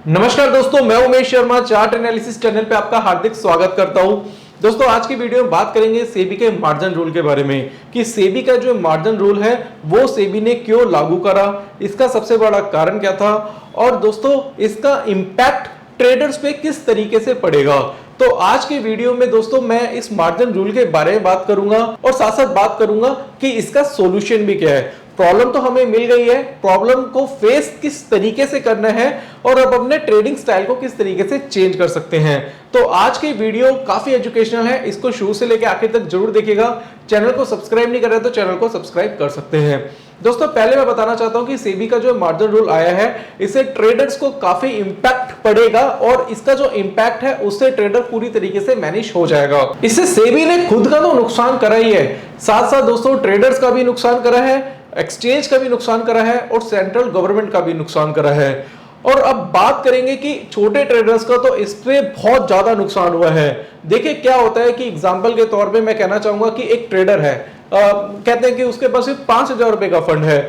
नमस्कार दोस्तों, मैं Umesh Sharma chart analysis channel पे आपका हार्दिक स्वागत करता हूं। दोस्तों, आज की वीडियो में बात करेंगे सेबी के मार्जिन रूल के बारे में कि सेबी का जो मार्जिन रूल है वो सेबी ने क्यों लागू करा, इसका सबसे बड़ा कारण क्या था और दोस्तों इसका इंपैक्ट ट्रेडर्स पे किस तरीके से पड़ेगा। तो आज की वीडियो में दोस्तों मैं इस मार्जिन रूल के बारे में बात करूंगा और साथ साथ बात करूंगा कि इसका सॉल्यूशन भी क्या है। प्रॉब्लम तो हमें मिल गई है, प्रॉब्लम को फेस किस तरीके से करना है और अब अपने ट्रेडिंग स्टाइल को किस तरीके से चेंज कर सकते हैं। तो आज की वीडियो काफी एजुकेशनल है, इसको शुरू से लेकर आखिर तक जरूर देखिएगा। चैनल को सब्सक्राइब नहीं कर रहे तो चैनल को सब्सक्राइब कर सकते हैं। दोस्तों, पहले मैं बताना चाहता हूं कि सेबी का जो मार्जिन रूल आया है इससे ट्रेडर्स को काफी इंपैक्ट पड़ेगा और इसका जो इंपैक्ट है उससे ट्रेडर पूरी तरीके से मैनेज हो जाएगा। इससे सेबी ने खुद का तो नुकसान करा ही है, साथ साथ दोस्तों ट्रेडर्स का भी नुकसान करा है, एक्सचेंज का भी नुकसान करा है और सेंट्रल गवर्नमेंट का भी नुकसान करा है। और अब बात करेंगे कि छोटे ट्रेडर्स का तो इस पे बहुत ज्यादा नुकसान हुआ है। देखिए क्या होता है कि एग्जांपल के तौर पे मैं कहना चाहूंगा कि एक ट्रेडर है, कहते हैं कि उसके पास सिर्फ 5,000 रुपए का फंड है।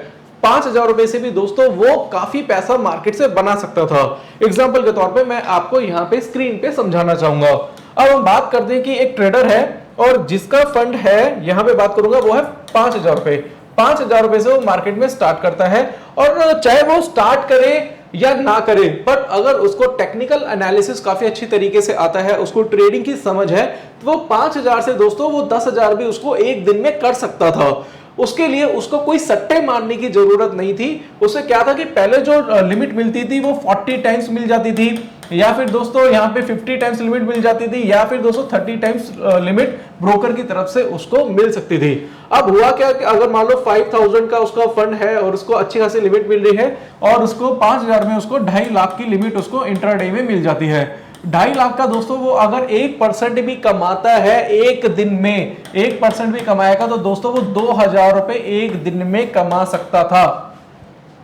5,000 रुपए से भी दोस्तों वो काफी पैसा मार्केट से बना सकता था। एग्जाम्पल के तौर पर मैं आपको यहाँ पे स्क्रीन पे समझाना चाहूंगा। अब हम बात करते हैं कि एक ट्रेडर है और जिसका फंड है, यहाँ पे बात करूंगा, वो है 5,000 रुपए। 5,000 रुपए से वो मार्केट में स्टार्ट करता है और चाहे वो स्टार्ट करे या ना करे, पर अगर उसको टेक्निकल एनालिसिस काफी अच्छी तरीके से आता है, उसको ट्रेडिंग की समझ है, तो वो 5,000 से दोस्तों वो 10,000 भी उसको एक दिन में कर सकता था। उसके लिए उसको कोई सट्टे मारने की जरूरत नहीं थी। उसे क्या था कि पहले जो लिमिट मिलती थी वो 40 टाइम्स मिल जाती थी, या फिर दोस्तों यहाँ पे 50 टाइम्स लिमिट मिल जाती थी, या फिर दोस्तों 30 टाइम्स लिमिट ब्रोकर की तरफ से उसको मिल सकती थी। अब हुआ क्या कि अगर मान लो 5,000 का उसका फंड है और उसको अच्छी खासी लिमिट मिल रही है और उसको 5,000 में उसको 2.5 लाख की लिमिट उसको इंट्राडे में मिल जाती है। 2.5 लाख का दोस्तों वो अगर 1% भी कमाता है एक दिन में, 1% भी कमाएगा तो दोस्तों वो 2,000 रुपए एक दिन में कमा सकता था।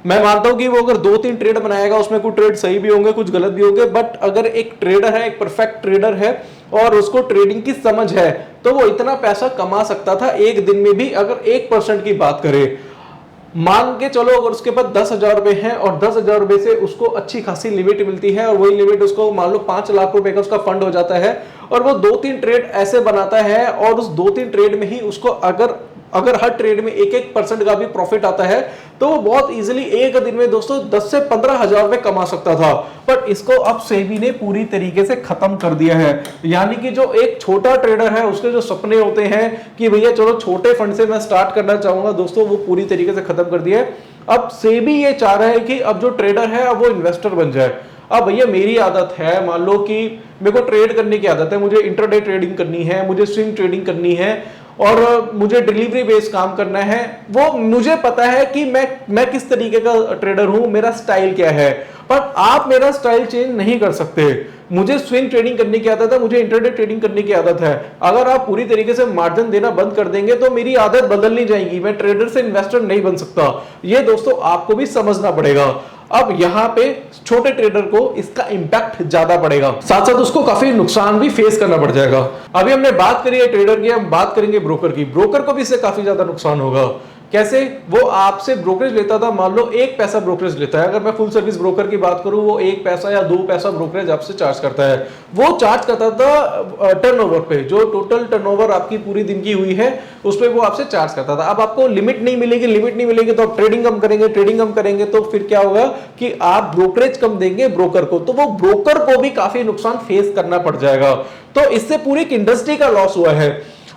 मैं मानता हूं कि वो अगर 2-3 ट्रेड बनाएगा, उसमें कुछ ट्रेड सही भी होंगे कुछ गलत भी होंगे, बट अगर एक ट्रेडर है, एक परफेक्ट ट्रेडर है और उसको ट्रेडिंग की समझ है तो वो इतना पैसा कमा सकता था एक दिन में भी, अगर 1% की बात करें। मान के चलो अगर उसके पास 10,000 रुपए हैं और 10,000 रुपए से उसको अच्छी खासी लिमिट मिलती है और वही लिमिट उसको मान लो 5 लाख रुपए का उसका फंड हो जाता है और वो 2-3 ट्रेड ऐसे बनाता है और उस 2-3 ट्रेड में ही उसको अगर हर ट्रेड में 1-1% का भी प्रॉफिट आता है तो वो बहुत इजीली एक दिन में दोस्तों 10 से 15,000 रुपए कमा सकता था। पर इसको अब सेबी ने पूरी तरीके से खत्म कर दिया है। यानी कि जो एक छोटा ट्रेडर है उसके जो सपने होते हैं कि भैया चलो छोटे फंड से मैं स्टार्ट करना चाहूंगा, दोस्तों वो पूरी तरीके से खत्म कर दिया है। अब सेबी ये चाह रहा है कि अब जो ट्रेडर है अब वो इन्वेस्टर बन जाए। अब भैया मेरी आदत है, मान लो कि मेरे को ट्रेड करने की आदत है, मुझे इंट्राडे ट्रेडिंग करनी है, मुझे स्विंग ट्रेडिंग करनी है और मुझे डिलीवरी बेस्ड काम करना है। वो मुझे पता है कि मैं किस तरीके का ट्रेडर हूं, मेरा स्टाइल क्या है, पर आप मेरा स्टाइल चेंज नहीं कर सकते। मुझे स्विंग ट्रेडिंग करने की आदत है, मुझे इंट्राडे ट्रेडिंग करने की आदत है। अगर आप पूरी तरीके से मार्जिन देना बंद कर देंगे तो मेरी आदत बदल नहीं जाएगी, मैं ट्रेडर से इन्वेस्टर नहीं बन सकता। ये दोस्तों आपको भी समझना पड़ेगा। अब यहाँ पे छोटे ट्रेडर को इसका इंपैक्ट ज्यादा पड़ेगा, साथ साथ उसको काफी नुकसान भी फेस करना पड़ जाएगा। अभी हमने बात करी है ट्रेडर की, हम बात करेंगे ब्रोकर की। ब्रोकर को भी इससे काफी ज्यादा नुकसान होगा। कैसे? वो आपसे ब्रोकरेज लेता था, मान लो 1 पैसा ब्रोकरेज लेता है। अगर मैं फुल सर्विस ब्रोकर की बात करूं, वो 1 पैसा या 2 पैसा ब्रोकरेज आपसे चार्ज करता है। वो चार्ज करता था टर्नओवर पे, जो टोटल टर्नओवर आपकी पूरी दिन की हुई है उस पर वो आपसे चार्ज करता था। अब आपको लिमिट नहीं मिलेगी तो आप ट्रेडिंग कम करेंगे तो फिर क्या होगा कि आप ब्रोकरेज कम देंगे ब्रोकर को, तो वो ब्रोकर को भी काफी नुकसान फेस करना पड़ जाएगा। तो इससे पूरी एक इंडस्ट्री का लॉस हुआ है।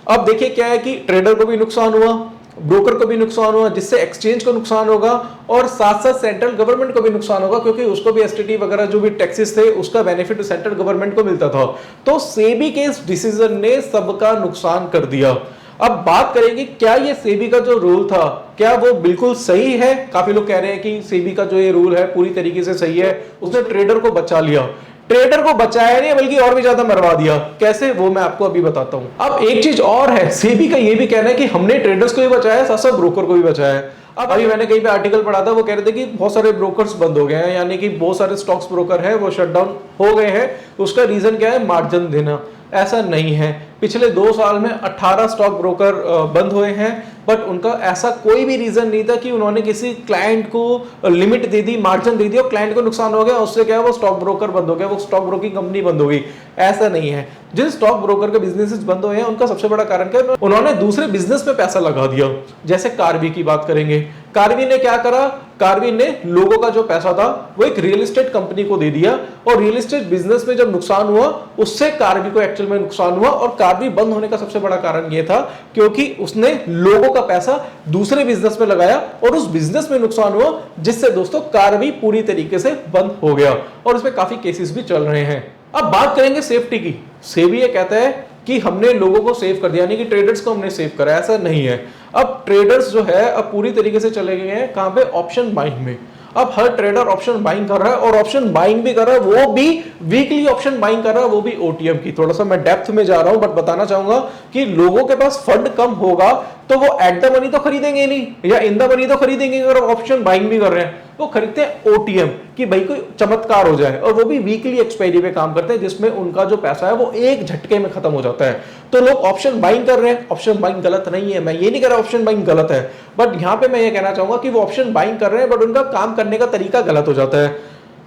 अब देखिए क्या है कि ट्रेडर को भी नुकसान हुआ, ब्रोकर को भी नुकसान हुआ, जिससे एक्सचेंज को नुकसान होगा और साथ साथ सेंट्रल गवर्नमेंट को भी नुकसान होगा, क्योंकि उसको भी एसटीटी वगैरह जो भी टैक्सेस थे उसका बेनिफिट सेंट्रल गवर्नमेंट को मिलता था। तो सेबी के इस डिसीजन ने सबका नुकसान कर दिया। अब बात करेंगे क्या ये सेबी का जो रूल था क्या वो बिल्कुल सही है। काफी लोग कह रहे हैं कि सेबी का जो ये रूल है पूरी तरीके से सही है, उसने ट्रेडर को बचा लिया। ट्रेडर को बचाया नहीं बल्कि और भी ज्यादा मरवा दिया। कैसे, वो मैं आपको अभी बताता हूं। अब एक चीज और है, सेबी का ये भी कहना है कि हमने ट्रेडर्स को भी बचाया, साथ साथ ब्रोकर को भी बचाया है। अब अभी मैंने कहीं पे आर्टिकल पढ़ा था, वो कह रहे थे कि बहुत सारे ब्रोकर्स बंद हो गए हैं, यानी कि बहुत सारे स्टॉक्स ब्रोकर है वो शटडाउन हो गए हैं। उसका रीजन क्या है, मार्जिन देना। ऐसा नहीं है, पिछले 2 साल में 18 स्टॉक ब्रोकर बंद हुए हैं, बट उनका ऐसा कोई भी रीजन नहीं था कि उन्होंने किसी क्लाइंट को limit they the, margin they दिया और क्लाइंट को नुकसान हो गया, उससे क्या है वो स्टॉक ब्रोकर बंद हो गया, वो स्टॉक ब्रोकिंग कंपनी बंद हो गई। ऐसा नहीं है। जिन स्टॉक ब्रोकर के बिजनेसेस बंद हुए हैं उनका सबसे बड़ा कारण क्या है, उन्होंने दूसरे बिजनेस में पैसा लगा दिया। जैसे कार्वी की बात करेंगे, कार्वी ने क्या करा, कार्वी ने लोगों का जो पैसा था वो एक रियल एस्टेट कंपनी को दे दिया, और रियल एस्टेट बिजनेस में जब नुकसान हुआ उससे कार्वी को एक्चुअल में नुकसान हुआ। और कार्वी बंद होने का सबसे बड़ा कारण यह था क्योंकि उसने लोगों का पैसा दूसरे बिजनेस में लगाया और उस बिजनेस में नुकसान हुआ, जिससे दोस्तों कार्वी पूरी तरीके से बंद हो गया, और इसमें काफी केसेस भी चल रहे हैं। अब बात करेंगे सेफ्टी की। सेबी ये कहता है कि हमने लोगों को सेव कर दिया, यानी कि ट्रेडर्स को हमने सेव करा। ऐसा नहीं है। अब ट्रेडर्स जो है अब पूरी तरीके से चले गए हैं कहां पे, ऑप्शन बाइंग में। अब हर ट्रेडर ऑप्शन बाइंग कर रहा है, और ऑप्शन बाइंग भी कर रहा है, वो भी वीकली ऑप्शन बाइंग कर रहा है, वो भी ओटीएम की। थोड़ा सा मैं डेप्थ में जा रहा हूं, बट बताना चाहूंगा कि लोगों के पास फंड कम होगा तो वो एट द मनी तो खरीदेंगे नहीं, या इन द मनी तो खरीदेंगे। अगर ऑप्शन बाइंग भी कर रहे हैं वो खरीदते हैं ओटीएम कि भाई कोई चमत्कार हो जाए, और वो भी वीकली एक्सपायरी पे काम करते हैं, जिसमें उनका जो पैसा है वो एक झटके में खत्म हो जाता है। तो लोग ऑप्शन बाइंग कर रहे हैं। ऑप्शन बाइंग गलत नहीं है, मैं ये नहीं कह रहा ऑप्शन बाइंग गलत है, बट यहां पे मैं ये कहना चाहूंगा कि वो ऑप्शन बाइंग कर रहे हैं, बट उनका काम करने का तरीका गलत हो जाता है।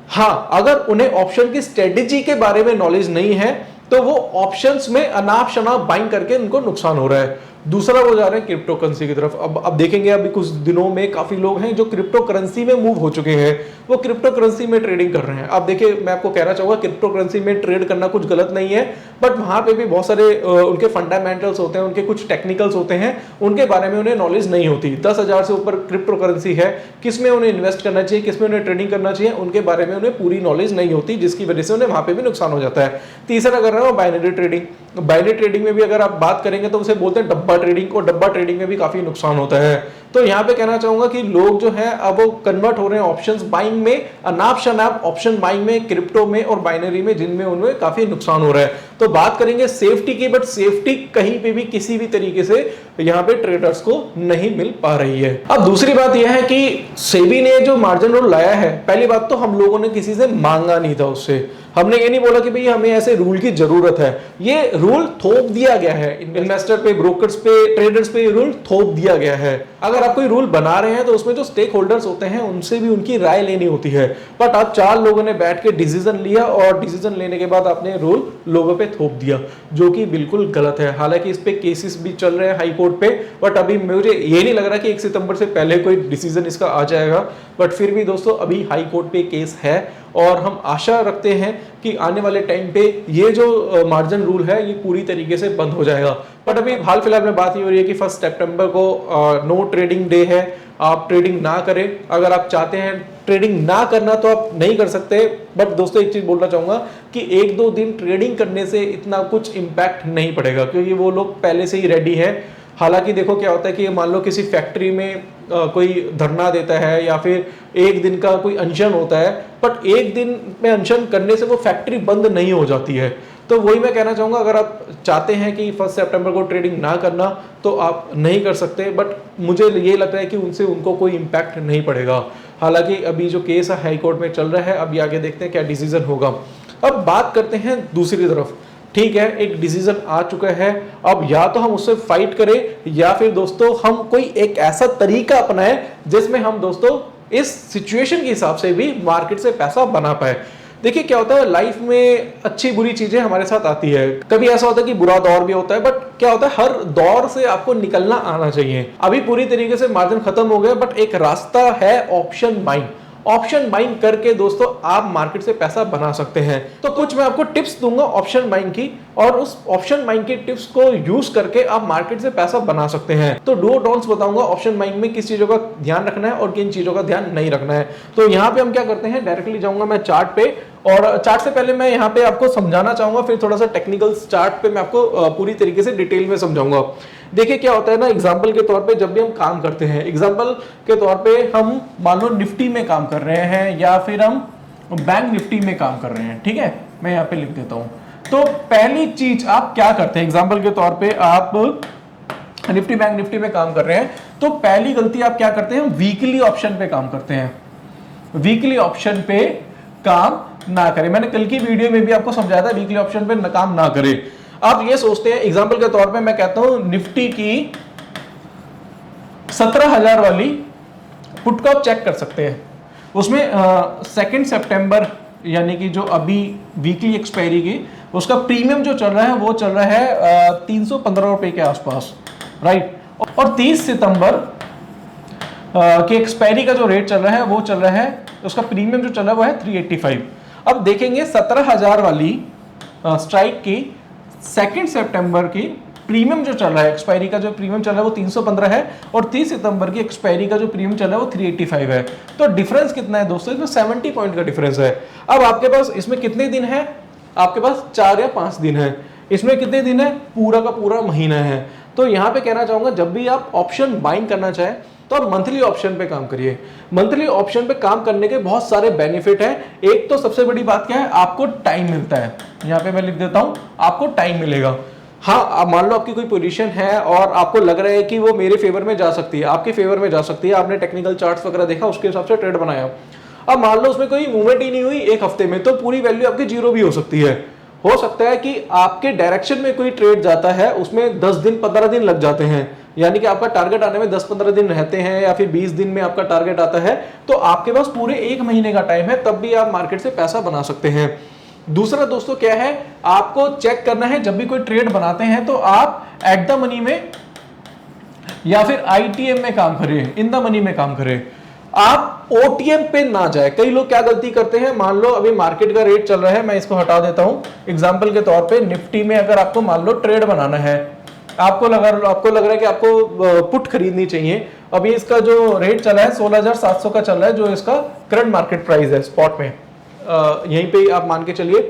हाँ, अगर उन्हें ऑप्शन की स्ट्रेटेजी के बारे में नॉलेज नहीं है तो वो ऑप्शंस में अनाप शनाप बाइंग करके उनको नुकसान हो रहा है। दूसरा वो जा रहे हैं क्रिप्टो करेंसी की तरफ। अब देखेंगे अभी कुछ दिनों में काफी लोग हैं जो क्रिप्टो करेंसी में मूव हो चुके हैं, वो क्रिप्टो करेंसी में ट्रेडिंग कर रहे हैं। अब देखिए, मैं आपको कहना चाहूंगा क्रिप्टो करेंसी में ट्रेड करना कुछ गलत नहीं है, बट वहां पे भी बहुत सारे उनके फंडामेंटल्स होते हैं, उनके कुछ टेक्निकल्स होते हैं, उनके बारे में उन्हें नॉलेज नहीं होती। 10,000 से ऊपर क्रिप्टो करेंसी है, किसमें उन्हें इन्वेस्ट करना चाहिए, किसमें उन्हें ट्रेडिंग करना चाहिए, उनके बारे में उन्हें पूरी नॉलेज नहीं होती, जिसकी वजह से उन्हें वहां पे भी नुकसान हो जाता है। तीसरा कर रहा है बाइनरी ट्रेडिंग। बाइनरी ट्रेडिंग में भी अगर आप बात करेंगे तो उसे बोलते हैं डब्बा ट्रेडिंग, और डब्बा ट्रेडिंग में भी काफी नुकसान होता है। तो यहां पे कहना चाहूंगा कि लोग जो है अब वो कन्वर्ट हो रहे हैं ऑप्शंस बाइंग में, अनाप शनाप ऑप्शन बाइंग में, क्रिप्टो में और बाइनरी में, जिनमें उनमें काफी नुकसान हो रहा है। तो बात करेंगे सेफ्टी की, बट सेफ्टी कहीं पे भी किसी भी तरीके से यहां पे ट्रेडर्स को नहीं मिल पा रही है। अब दूसरी बात यह है कि सेबी ने जो मार्जिन रूल लाया है, पहली बात तो हम लोगों ने किसी से मांगा नहीं था उससे। हमने ये नहीं बोला कि भाई हमें ऐसे रूल की जरूरत है, ये रूल थोप दिया गया है इन्वेस्टर पे, ब्रोकर्स पे, ट्रेडर्स पे, ये रूल थोप दिया गया है। अगर आप कोई रूल बना रहे हैं तो उसमें जो स्टेक होल्डर्स होते हैं उनसे भी उनकी राय लेनी होती है, बट आप 4 लोगों ने बैठ के डिसीजन लिया, और डिसीजन लेने के बाद आपने रूल लोगों पे थोप दिया, जो कि बिल्कुल गलत है। हालांकि इस पे केसेस भी चल रहे हैं हाई कोर्ट पे, बट अभी मुझे ये नहीं लग रहा कि 1 सितंबर से पहले कोई डिसीजन इसका आ जाएगा, बट फिर भी दोस्तों अभी हाई कोर्ट पे केस है, और हम आशा रखते हैं कि आने वाले टाइम पे ये जो मार्जिन रूल है ये पूरी तरीके से बंद हो जाएगा। बट अभी हाल फिलहाल में बात ये हो रही है कि 1 सितंबर को नो ट्रेडिंग डे है, आप ट्रेडिंग ना करें। अगर आप चाहते हैं ट्रेडिंग ना करना तो आप नहीं कर सकते, बट दोस्तों एक चीज बोलना चाहूंगा कि 1-2 दिन ट्रेडिंग करने से इतना कुछ इंपैक्ट नहीं पड़ेगा, क्योंकि वो लोग पहले से ही रेडी है। हालांकि देखो क्या होता है कि मान लो किसी फैक्ट्री में कोई धरना देता है, या फिर 1 दिन का कोई अनशन होता है, बट 1 दिन में अनशन करने से वो फैक्ट्री बंद नहीं हो जाती है। तो वही मैं कहना चाहूंगा, अगर आप चाहते हैं कि 1 सितंबर को ट्रेडिंग ना करना तो आप नहीं कर सकते, बट मुझे ये लगता है कि उनसे उनको कोई इम्पैक्ट नहीं पड़ेगा। हालांकि अभी जो केस है हाई कोर्ट में चल रहा है, अभी आगे देखते हैं क्या डिसीजन होगा। अब बात करते हैं दूसरी तरफ। ठीक है, एक डिसीजन आ चुका है, अब या तो हम उससे फाइट करें, या फिर दोस्तों हम कोई एक ऐसा तरीका अपनाएं जिसमें हम दोस्तों इस सिचुएशन के हिसाब से भी मार्केट से पैसा बना पाए। देखिए क्या होता है, लाइफ में अच्छी बुरी चीजें हमारे साथ आती है, कभी ऐसा होता है कि बुरा दौर भी होता है, बट क्या होता है हर दौर से आपको निकलना आना चाहिए। अभी पूरी तरीके से मार्जिन खत्म हो गया, बट एक रास्ता है ऑप्शन बाइंग। ऑप्शन बाइंग करके दोस्तों आप मार्केट से पैसा बना सकते हैं। तो कुछ मैं आपको टिप्स दूंगा ऑप्शन बाइंग की, और उस ऑप्शन बाइंग की टिप्स को यूज करके आप मार्केट से पैसा बना सकते हैं। तो डू और डोंट्स बताऊंगा ऑप्शन बाइंग में किस चीजों का ध्यान रखना है और किन चीजों का ध्यान नहीं रखना है। तो यहाँ पे हम क्या करते हैं, डायरेक्टली जाऊंगा मैं चार्ट पे, और चार्ट से पहले मैं यहाँ पे आपको समझाना चाहूंगा, फिर थोड़ा सा टेक्निकल चार्ट पे मैं आपको पूरी तरीके से डिटेल में समझाऊंगा। देखिए क्या होता है ना, एग्जाम्पल के तौर पे जब भी हम काम करते हैं, एग्जाम्पल के तौर पे हम मान लो निफ्टी में काम कर रहे हैं, या फिर हम बैंक निफ्टी में काम कर रहे हैं। ठीक है, मैं यहाँ पे लिख देता हूं। तो पहली चीज आप क्या करते हैं, एग्जाम्पल के तौर पे आप निफ्टी बैंक निफ्टी में काम कर रहे हैं, तो पहली गलती आप क्या करते हैं, वीकली ऑप्शन पे काम करते हैं। वीकली ऑप्शन पे काम ना करें। मैंने कल की वीडियो में भी आपको समझाया था वीकली ऑप्शन पे काम ना करें। आप ये सोचते हैं, एग्जाम्पल के तौर पे मैं कहता हूं निफ्टी की 17,000 वाली पुट को आप चेक कर सकते हैं। उसमें 2 सितंबर यानी कि जो अभी वीकली एक्सपायरी की, उसका प्रीमियम जो चल रहा है वो चल रहा है 315 रुपए के आसपास, राइट। और 30 सितंबर की एक्सपायरी का जो रेट चल रहा है वो चल रहा है, उसका प्रीमियम जो चल रहा है वो है 385। अब देखेंगे 17,000 वाली स्ट्राइक की 2 सितंबर की प्रीमियम जो चल रहा है, एक्सपायरी का जो प्रीमियम चल रहा है वो 315 है, और 30 सितंबर की एक्सपायरी का जो प्रीमियम चल रहा है वो 385 है। तो डिफरेंस कितना है दोस्तों, इसमें 70 पॉइंट का डिफरेंस है। अब आपके पास इसमें कितने दिन है, आपके पास 4 या 5 दिन है। इसमें कितने दिन है, पूरा का पूरा महीना है। तो यहां पे कहना चाहूंगा, जब भी आप ऑप्शन बाइंग करना चाहें तो आप मंथली ऑप्शन पे काम करिए। मंथली ऑप्शन पे काम करने के बहुत सारे बेनिफिट हैं। एक तो सबसे बड़ी बात क्या है, आपको टाइम मिलता है। यहां पे मैं लिख देता हूं, आपको टाइम मिलेगा। हाँ, आप मान लो आपकी कोई पोजीशन है और आपको लग रहा है कि वो मेरे फेवर में जा सकती है, आपके फेवर में जा सकती है, आपने टेक्निकल चार्ट्स वगैरह देखा, उसके हिसाब से ट्रेड बनाया। अब मान लो उसमें कोई मूवमेंट ही नहीं हुई एक हफ्ते में, तो पूरी वैल्यू आपकी जीरो भी हो सकती है। हो सकता है कि आपके डायरेक्शन में कोई ट्रेड जाता है, उसमें 10 दिन 15 दिन लग जाते हैं, यानी कि आपका टारगेट आने में 10-15 दिन रहते हैं, या फिर 20 दिन में आपका टारगेट आता है, तो आपके पास पूरे 1 महीने का टाइम है, तब भी आप मार्केट से पैसा बना सकते हैं। दूसरा दोस्तों क्या है, आपको चेक करना है जब भी कोई ट्रेड बनाते हैं तो आप एट द मनी में या फिर आईटीएम में काम करें, इन द मनी में काम करें, आप ओटीएम पे ना जाए। कई लोग क्या गलती करते हैं, मान लो अभी मार्केट का रेट चल रहा है, मैं इसको हटा देता हूं, एग्जांपल के तौर पे निफ्टी में अगर आपको मान लो ट्रेड बनाना है, आपको लग रहा है कि आपको पुट खरीदनी चाहिए, अभी इसका जो रेट चला है 16,700 का चल रहा है, जो इसका करंट मार्केट प्राइस है स्पॉट में, यहीं पे आप मान के चलिए।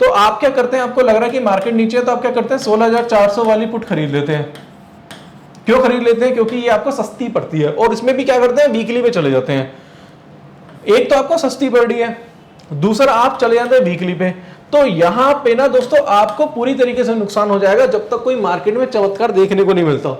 तो आप क्या करते हैं, आपको लग रहा है कि मार्केट नीचे है, तो आप क्या करते हैं 16,400 वाली पुट खरीद लेते हैं। क्यों खरीद लेते हैं, क्योंकि ये आपको सस्ती पड़ती है, और इसमें भी क्या करते हैं, वीकली पे चले जाते हैं। एक तो आपको सस्ती पड़ रही है, दूसरा आप चले जाते हैं वीकली पे। तो यहां पे ना दोस्तों आपको पूरी तरीके से नुकसान हो जाएगा जब तक कोई मार्केट में चमत्कार देखने को नहीं मिलता।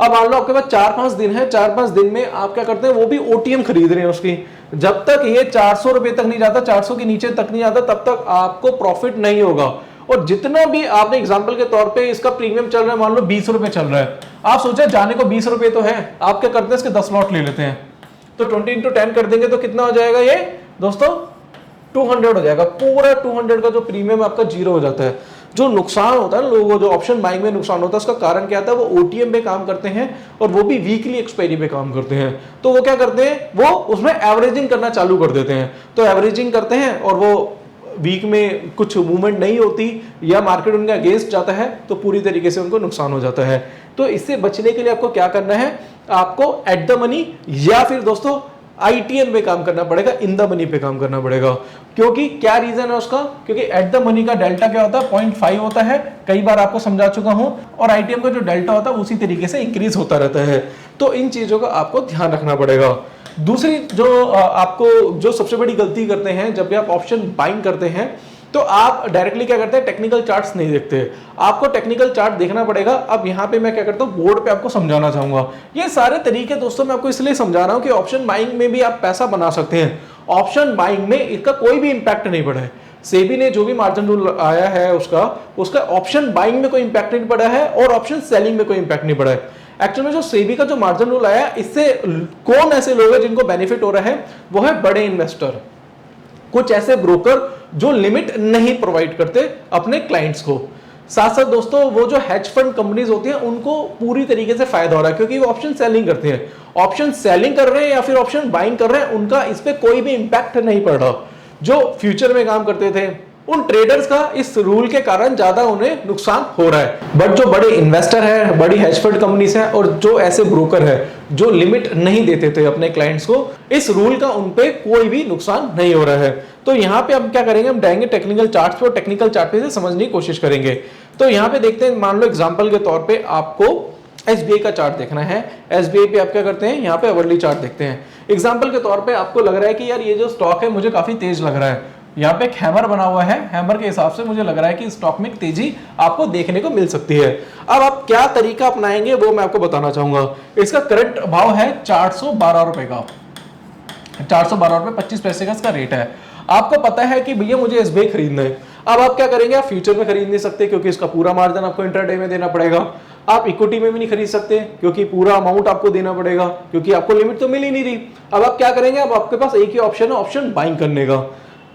अब मान लो आपके पास 4-5 दिन है, 4-5 दिन में आप क्या करते हैं, वो भी ओटीएम खरीद रहे हैं उसकी, जब तक ये 400 रुपए तक नहीं जाता, 400 के नीचे तक नहीं आता, तब तक आपको प्रॉफिट नहीं होगा। और जितना भी आपने एग्जांपल के तौर पे इसका प्रीमियम चल रहा है, मान लो 20 रुपए चल रहा है, आप सोचे जाने को 20 रुपए तो है, आप क्या करते हैं इसके 10 लॉट ले लेते हैं, तो 20 × 10 कर देंगे तो कितना हो जाएगा ये दोस्तों, 200 हो जाएगा। पूरा 200 का जो प्रीमियम आपका जीरो हो जाता है। जो नुकसान होता है ना लोगों को, जो ऑप्शन बाइंग में नुकसान होता है, उसका कारण क्या आता है, वो ओटीएम पे काम करते हैं और वो भी वीकली एक्सपायरी पे काम करते हैं। तो वो क्या करते हैं, वो उसमें एवरेजिंग करना चालू कर देते हैं। तो एवरेजिंग करते हैं और वो वीक में कुछ मूवमेंट नहीं होती या मार्केट उनके अगेंस्ट जाता है, तो पूरी तरीके से उनको नुकसान हो जाता है। तो इससे बचने के लिए आपको क्या करना है, आपको एट द मनी या फिर दोस्तों आईटीएम पे काम करना पड़ेगा, इन द मनी पे काम करना पड़ेगा। क्योंकि क्या रीजन है उसका, क्योंकि एट द मनी का डेल्टा क्या होता है, 0.5 होता है, कई बार आपको समझा चुका हूं, और आईटीएम का जो डेल्टा होता है उसी तरीके से इंक्रीज होता रहता है। तो इन चीजों का आपको ध्यान रखना पड़ेगा। दूसरी जो आपको जो सबसे बड़ी गलती करते हैं जब भी आप ऑप्शन बाइंग करते हैं, तो आप डायरेक्टली क्या करते हैं, टेक्निकल चार्ट्स नहीं देखते। आपको टेक्निकल चार्ट देखना पड़ेगा। अब यहाँ पे मैं क्या करता हूँ, बोर्ड पे आपको समझाना चाहूंगा। ये सारे तरीके दोस्तों मैं आपको इसलिए समझा रहा हूँ कि ऑप्शन बाइंग में भी आप पैसा बना सकते हैं। ऑप्शन बाइंग में इसका कोई भी इंपैक्ट नहीं पड़ा है। सेबी ने जो भी मार्जिन रूल आया है उसका ऑप्शन बाइंग में कोई इंपैक्ट नहीं पड़ा है और ऑप्शन सेलिंग में कोई इंपैक्ट नहीं पड़ा है। एक्चुअली में जो सेबी का जो मार्जिन रूल आया, इससे कौन ऐसे लोग हैं जिनको बेनिफिट हो रहा है, वो है बड़े इन्वेस्टर, कुछ ऐसे ब्रोकर जो लिमिट नहीं प्रोवाइड करते अपने क्लाइंट्स को। साथ साथ दोस्तों वो जो हेज फंड कंपनीज होती हैं उनको पूरी तरीके से फायदा हो रहा है, क्योंकि वो ऑप्शन सेलिंग करते हैं। ऑप्शन सेलिंग कर रहे हैं या फिर ऑप्शन बाइंग कर रहे हैं, उनका इस पे कोई भी इंपैक्ट नहीं पड़ रहा। जो फ्यूचर में काम करते थे उन ट्रेडर्स का इस रूल के कारण ज्यादा उन्हें नुकसान हो रहा है। बट जो बड़े इन्वेस्टर है, बड़ी हेज फंड कंपनीज हैं और जो ऐसे ब्रोकर है जो लिमिट नहीं देते थे अपने क्लाइंट्स को, इस रूल का उनपे कोई भी नुकसान नहीं हो रहा है। तो यहाँ पे हम क्या करेंगे, हम जाएंगे टेक्निकल चार्ट्स पे और टेक्निकल चार्ट पे से समझने की कोशिश करेंगे। तो यहाँ पे देखते हैं, मान लो एग्जांपल के तौर पे आपको एसबीआई का चार्ट देखना है। एसबीआई पे आप क्या करते हैं, यहाँ पे अवर्ली चार्ट देखते हैं। एग्जांपल के तौर पे आपको लग रहा है कि यार ये जो स्टॉक है मुझे काफी तेज लग रहा है, यहाँ पे एक हैमर बना हुआ है, हैमर के हिसाब से मुझे लग रहा है कि स्टॉक में तेजी आपको देखने को मिल सकती है। अब आप क्या तरीका अपनाएंगे वो मैं आपको बताना चाहूंगा। इसका करंट भाव है 412 रुपए का, 412 रुपए 25 पैसे का इसका रेट है। आपको पता है कि भैया मुझे एसबीआई खरीदना है। अब आप क्या करेंगे, आप फ्यूचर में खरीद नहीं सकते क्योंकि इसका पूरा मार्जिन आपको इंट्राडे में देना पड़ेगा। आप इक्विटी में भी नहीं खरीद सकते क्योंकि पूरा अमाउंट आपको देना पड़ेगा, क्योंकि आपको लिमिट तो मिल ही नहीं रही। अब आप क्या करेंगे, अब आपके पास एक ही ऑप्शन है, ऑप्शन बाइंग करने का,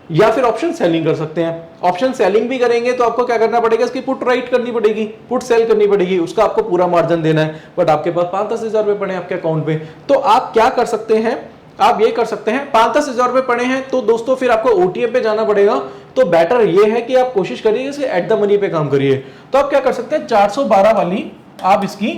या फिर ऑप्शन सेलिंग कर सकते हैं। ऑप्शन सेलिंग भी करेंगे तो आपको क्या करना पड़ेगा, इसकी पुट राइट करनी पड़ेगी, पुट सेल करनी पड़ेगी, उसका आपको पूरा मार्जिन देना है। बट आपके पास 5-10 हजार रुपए पड़े हैं आपके अकाउंट पे, तो आप क्या कर सकते हैं, आप ये कर सकते हैं, 5-10 हजार रुपए पड़े हैं तो दोस्तों फिर आपको ओटीएम पे जाना पड़ेगा। तो बेटर ये है कि आप कोशिश करिए इसके एट द मनी पे काम करिए। तो आप क्या कर सकते हैं, 412 वाली आप इसकी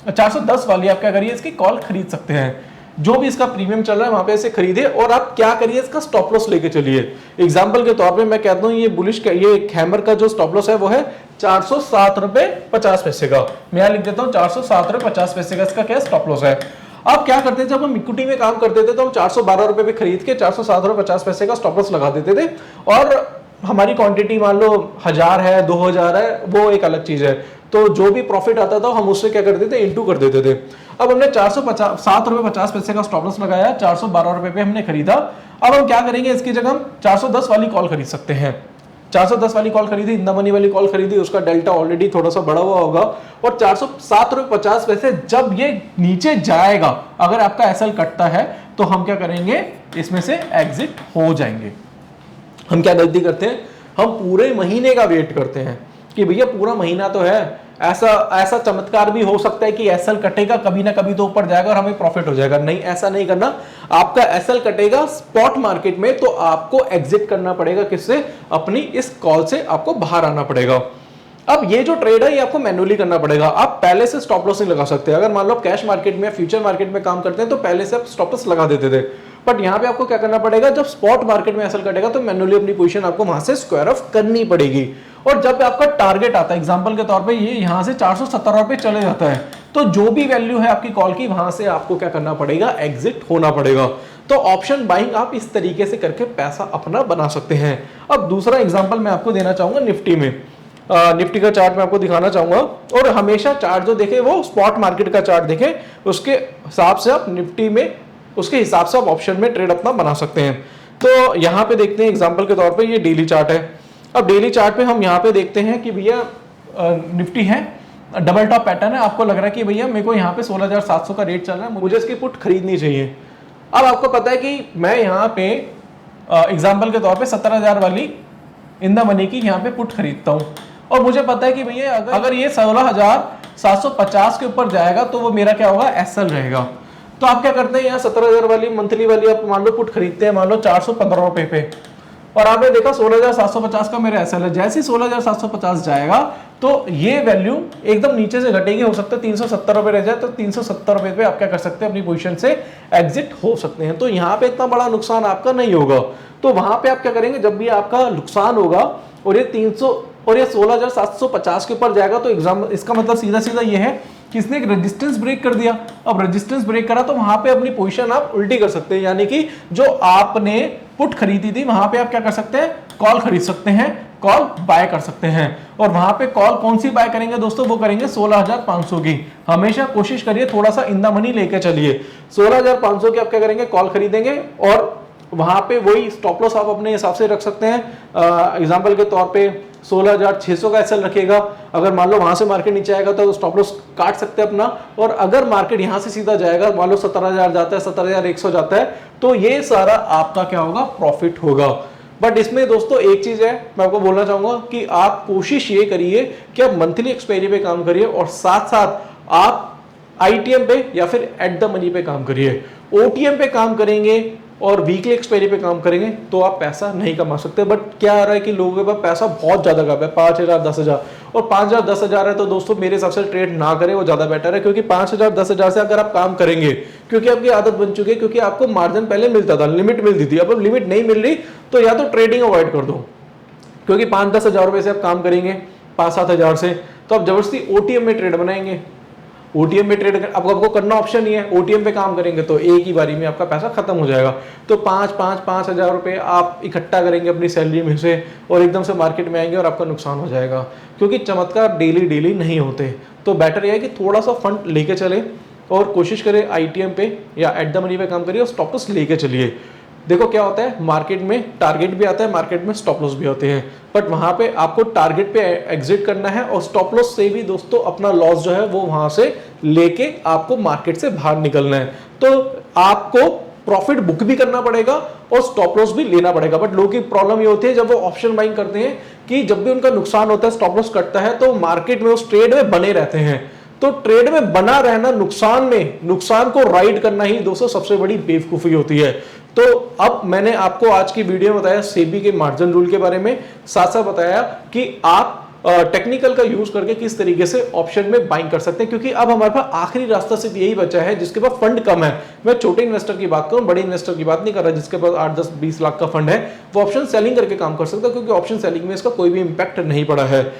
410 वाली आप क्या करिए, इसकी कॉल खरीद सकते हैं। जो भी इसका प्रीमियम चल रहा है वहां पे इसे खरीदे और आप क्या करिए, इसका स्टॉप लॉस लेके चलिए। एग्जांपल के तौर पे मैं कहता हूं ये बुलिश का, ये हैमर का जो स्टॉप लॉस है वो है 407 रुपए 50 पैसे का। मैं यहां लिख देता हूं 407 रुपए 50 पैसे का इसका क्या स्टॉप लॉस है। आप क्या करते थे, जब हम इक्विटी में काम करते थे तो हम 412 रुपए पे खरीद के 407 रुपए 50 पैसे का स्टॉप लॉस लगा देते थे, और हमारी क्वांटिटी मान लो 1000 है 2000 है वो एक अलग चीज है। तो जो भी प्रॉफिट आता था हम उससे क्या करते थे, इंटू कर देते थे। अब हमने 407 रुपए 50 पैसे का स्टॉप लॉस लगाया, 412 रुपए पे हमने खरीदा। अब हम क्या करेंगे, इसकी जगह हम 410 वाली कॉल खरीद सकते हैं। 410 वाली कॉल खरीदी, इन द मनी वाली कॉल खरीदी, उसका डेल्टा ऑलरेडी थोड़ा सा बढ़ा हुआ होगा, और 407 रुपए 50 पैसे जब ये नीचे जाएगा, अगर आपका एसएल कटता है तो हम क्या करेंगे, इसमें से एग्जिट हो जाएंगे। हम क्या गलती करते हैं, हम पूरे महीने का वेट करते हैं कि भैया पूरा महीना तो है, ऐसा चमत्कार भी हो सकता है कि एसएल कटेगा, कभी ना कभी तो ऊपर जाएगा और हमें प्रॉफिट हो जाएगा। नहीं, ऐसा नहीं करना। आपका एसएल कटेगा स्पॉट मार्केट में तो आपको एग्जिट करना पड़ेगा, किससे, अपनी इस कॉल से आपको बाहर आना पड़ेगा। अब ये जो ट्रेड है ये आपको मैन्युअली करना पड़ेगा, आप पहले से स्टॉप लॉस नहीं लगा सकते। अगर मान लो कैश मार्केट में, फ्यूचर मार्केट में काम करते हैं तो पहले से आप स्टॉप लॉस लगा देते थे, बट यहाँ पे आपको क्या करना पड़ेगा, जब स्पॉट मार्केट में एसएल कटेगा तो मैन्युअली अपनी पोजीशन आपको वहां से स्क्वायर ऑफ करनी पड़ेगी। और जब आपका टारगेट आता है, एग्जांपल के तौर पे ये यहां से 417 रुपए चले जाता है, तो जो भी वैल्यू है आपकी कॉल की वहां से आपको क्या करना पड़ेगा, एग्जिट होना पड़ेगा। तो ऑप्शन बाइंग आप इस तरीके से करके पैसा अपना बना सकते हैं। अब दूसरा एग्जांपल मैं आपको देना चाहूंगा निफ्टी में। निफ्टी का चार्ट मैं आपको दिखाना चाहूंगा, और हमेशा चार्ट जो देखे वो स्पॉट मार्केट का चार्ट देखें, उसके हिसाब से आप निफ्टी में, उसके हिसाब से आप ऑप्शन में ट्रेड अपना बना सकते हैं। तो यहाँ पे देखते हैं एग्जांपल के तौर पे ये डेली चार्ट है। अब डेली चार्ट पे हम यहाँ पे देखते हैं कि भैया निफ्टी है, डबल टॉप पैटर्न है, आपको लग रहा है कि भैया मेरे को यहाँ पे 16,700 का रेट चल रहा है, मुझे इसकी पुट खरीदनी चाहिए। अब आपको पता है कि मैं यहाँ पे एग्जांपल के तौर पे 17,000 वाली इन द मनी की यहाँ पे पुट खरीदता हूँ, और मुझे पता है कि भैया अगर ये 16,750 के ऊपर जाएगा तो वो मेरा क्या होगा, एसएल रहेगा। तो आप क्या करते हैं, यहाँ 17,000 वाली मंथली वाली आप मान लो पुट खरीदते हैं, मान लो 415 रुपए पे, और आपने देखा 16,750 का मेरा एसएल है। जैसे ही 16,750 जाएगा तो ये वैल्यू एकदम नीचे से घटेगी, हो सकता है 370 रुपए रह जाए, तो 370 रुपए पे आप क्या कर सकते हैं, अपनी पोजीशन से एग्जिट हो सकते हैं। तो यहाँ पे इतना बड़ा नुकसान आपका नहीं होगा। तो वहां पे आप क्या करेंगे, जब भी आपका नुकसान होगा और ये 300 और ये 16,750 के ऊपर जाएगा, तो एग्जाम इसका मतलब सीधा सीधा ये है कि इसने एक रेजिस्टेंस ब्रेक कर दिया। अब रेजिस्टेंस ब्रेक करा तो वहां पे अपनी पोजीशन आप उल्टी कर सकते हैं, यानी कि जो आपने पुट खरीदी थी वहां पे आप क्या कर सकते हैं, कॉल खरीद सकते हैं, कॉल बाय कर सकते हैं। और वहां पे कॉल कौन सी बाय करेंगे दोस्तों, वो करेंगे 16,500 की। हमेशा कोशिश करिए थोड़ा सा इन द मनी लेके चलिए। 16,500 की आप क्या करेंगे, कॉल खरीदेंगे, और वहां पे वही स्टॉप लॉस आप अपने हिसाब से रख सकते हैं। एग्जांपल के तौर पे 16,600 का एसएल रखिएगा। अगर मान लो वहां से मार्केट नीचे आएगा तो स्टॉप लॉस काट सकते हैं अपना, और अगर मार्केट यहां से सीधा जाएगा, मान लो 17,000 जाता है, 17,100 जाता है, तो ये सारा आपका क्या होगा, प्रॉफिट होगा। बट इसमें दोस्तों एक चीज है, मैं आपको बोलना चाहूंगा कि आप कोशिश ये करिए कि आप मंथली एक्सपायरी पे काम करिए, और साथ साथ आप आईटीएम पे या फिर एट द मनी पे काम करिए। ओटीएम पे काम करेंगे और वीकली एक्सपायरी पे काम करेंगे तो आप पैसा नहीं कमा सकते। बट क्या आ रहा है कि लोगों के पास पैसा बहुत ज्यादा कम है, 5,000 10,000, और 5,000 10,000 है तो दोस्तों मेरे हिसाब से ट्रेड ना करें, वो ज्यादा बेटर है। क्योंकि 5,000 10,000 से अगर आप काम करेंगे, क्योंकि आपकी आदत बन चुकी है, क्योंकि आपको मार्जिन पहले मिलता था, लिमिट मिलती थी, अब लिमिट नहीं मिल रही, तो या तो ट्रेडिंग अवॉइड कर दो। क्योंकि 5-10 हजार रुपए से आप काम करेंगे, 5-7 हजार से, तो आप जबरदस्ती ओटीएम में ट्रेड बनाएंगे। ओटीएम में ट्रेड अब आपको करना ऑप्शन नहीं है, ओटीएम पे काम करेंगे तो एक ही बारी में आपका पैसा खत्म हो जाएगा। तो 5,000 रुपए आप इकट्ठा करेंगे अपनी सैलरी में से और एकदम से मार्केट में आएंगे और आपका नुकसान हो जाएगा, क्योंकि चमत्कार डेली डेली नहीं होते। तो बेटर यह है कि थोड़ा सा फंड लेके चले और कोशिश करें आईटीएम पे या एट द मनी पे काम करिए और स्टॉप लॉस लेके चलिए। देखो क्या होता है, मार्केट में टारगेट भी आता है, मार्केट में स्टॉप लॉस भी होते हैं, बट वहां पे आपको टारगेट पे एग्जिट करना है और स्टॉप लॉस से भी दोस्तों अपना लॉस जो है वो वहां से लेके आपको मार्केट से बाहर निकलना है। तो आपको प्रॉफिट बुक भी करना पड़ेगा और स्टॉप लॉस भी लेना पड़ेगा। बट लोगों की प्रॉब्लम ये होती है जब वो ऑप्शन बाइंग करते हैं कि जब भी उनका नुकसान होता है, स्टॉप लॉस कटता है, तो मार्केट में उस ट्रेड में बने रहते हैं। तो ट्रेड में बना रहना, नुकसान को राइड करना ही दोस्तों सबसे बड़ी बेवकूफी होती है। तो अब मैंने आपको आज की वीडियो में बताया सेबी के मार्जिन रूल के बारे में, साथ साथ बताया कि आप टेक्निकल का यूज करके किस तरीके से ऑप्शन में बाइंग कर सकते हैं, क्योंकि अब हमारे पास आखिरी रास्ता सिर्फ यही बचा है जिसके पास फंड कम है। मैं छोटे इन्वेस्टर की बात करूं, बड़े इन्वेस्टर की बात नहीं कर रहा, जिसके पास 8, 10, 20 लाख का फंड है वो ऑप्शन सेलिंग करके काम कर सकता है, क्योंकि ऑप्शन सेलिंग में इसका कोई भी इंपैक्ट नहीं पड़ा है।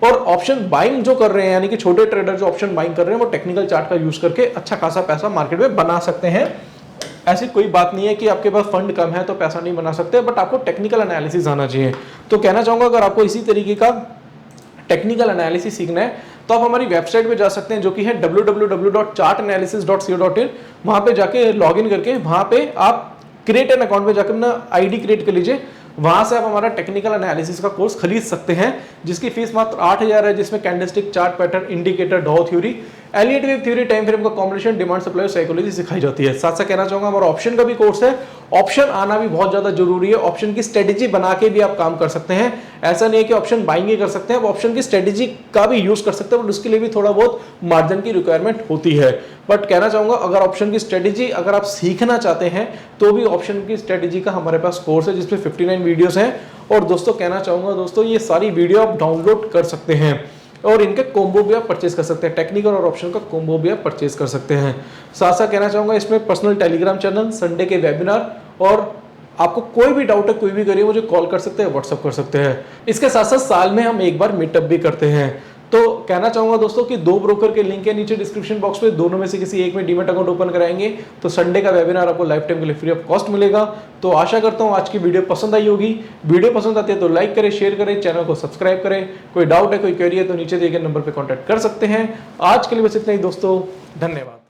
और ऑप्शन बाइंग जो कर रहे हैं, यानी कि छोटे ट्रेडर जो ऑप्शन बाइंग कर रहे हैं, वो टेक्निकल चार्ट का यूज करके अच्छा खासा पैसा मार्केट में बना सकते हैं। ऐसी कोई बात नहीं है कि आपके पास फंड कम है तो पैसा नहीं बना सकते, बट आपको टेक्निकल एनालिसिस आना चाहिए। तो कहना चाहूंगा अगर आपको इसी तरीके का टेक्निकल एनालिसिस सीखना है तो आप हमारी वेबसाइट पे जा सकते हैं, जो कि है www.chartanalysis.co.in। वहां पे जाके लॉगिन करके वहां पे आप क्रिएट एन अकाउंट पे जाकर अपना आईडी क्रिएट कर लीजिए। वहां से आप हमारा टेक्निकल एनालिसिस का कोर्स खरीद सकते हैं, जिसकी फीस मात्र 8,000 है, जिसमें candlestick, chart pattern, indicator, Dow theory, Elliott wave theory, time frame का कॉम्बिनेशन, डिमांड सप्लाई और साइकोलॉजी सिखाई जाती है। साथ साथ कहना चाहूंगा हमारा ऑप्शन का भी कोर्स है। ऑप्शन आना भी बहुत ज्यादा जरूरी है। ऑप्शन की स्ट्रेटेजी बना के भी आप काम कर सकते हैं। ऐसा नहीं है कि ऑप्शन बाइंग ही कर सकते हैं, आप ऑप्शन की स्ट्रेटेजी का भी यूज कर सकते हैं, बट उसके लिए भी थोड़ा बहुत मार्जिन की रिक्वायरमेंट होती है। बट कहना चाहूंगा अगर ऑप्शन की स्ट्रेटेजी अगर आप सीखना चाहते हैं तो भी ऑप्शन की स्ट्रेटेजी का हमारे पास कोर्स है, जिसमें 59 वीडियोस हैं। और दोस्तों कहना चाहूंगा दोस्तों, ये सारी वीडियो आप डाउनलोड कर सकते हैं और इनके कॉम्बो भी आप परचेज कर सकते हैं। टेक्निकल और ऑप्शन का कॉम्बो भी आप परचेज कर सकते हैं। साथ साथ कहना चाहूंगा इसमें पर्सनल टेलीग्राम चैनल, संडे के वेबिनार, और आपको कोई भी डाउट है कोई भी करिए, मुझे कॉल कर सकते हैं, व्हाट्सअप कर सकते हैं। इसके साथ साथ साल में हम एक बार मीटअप भी करते हैं। तो कहना चाहूंगा दोस्तों कि 2 ब्रोकर के लिंक है नीचे डिस्क्रिप्शन बॉक्स में, दोनों में से किसी एक में डीमैट अकाउंट ओपन कराएंगे तो संडे का वेबिनार आपको लाइफ टाइम के लिए फ्री ऑफ कॉस्ट मिलेगा। तो आशा करता हूं आज की वीडियो पसंद आई होगी। वीडियो पसंद आती है तो लाइक करें, शेयर करें, चैनल को सब्सक्राइब करें। कोई डाउट है, कोई क्वेरी है तो नीचे दिए गए नंबर पर कॉन्टैक्ट कर सकते हैं। आज के लिए बस इतना ही दोस्तों, धन्यवाद।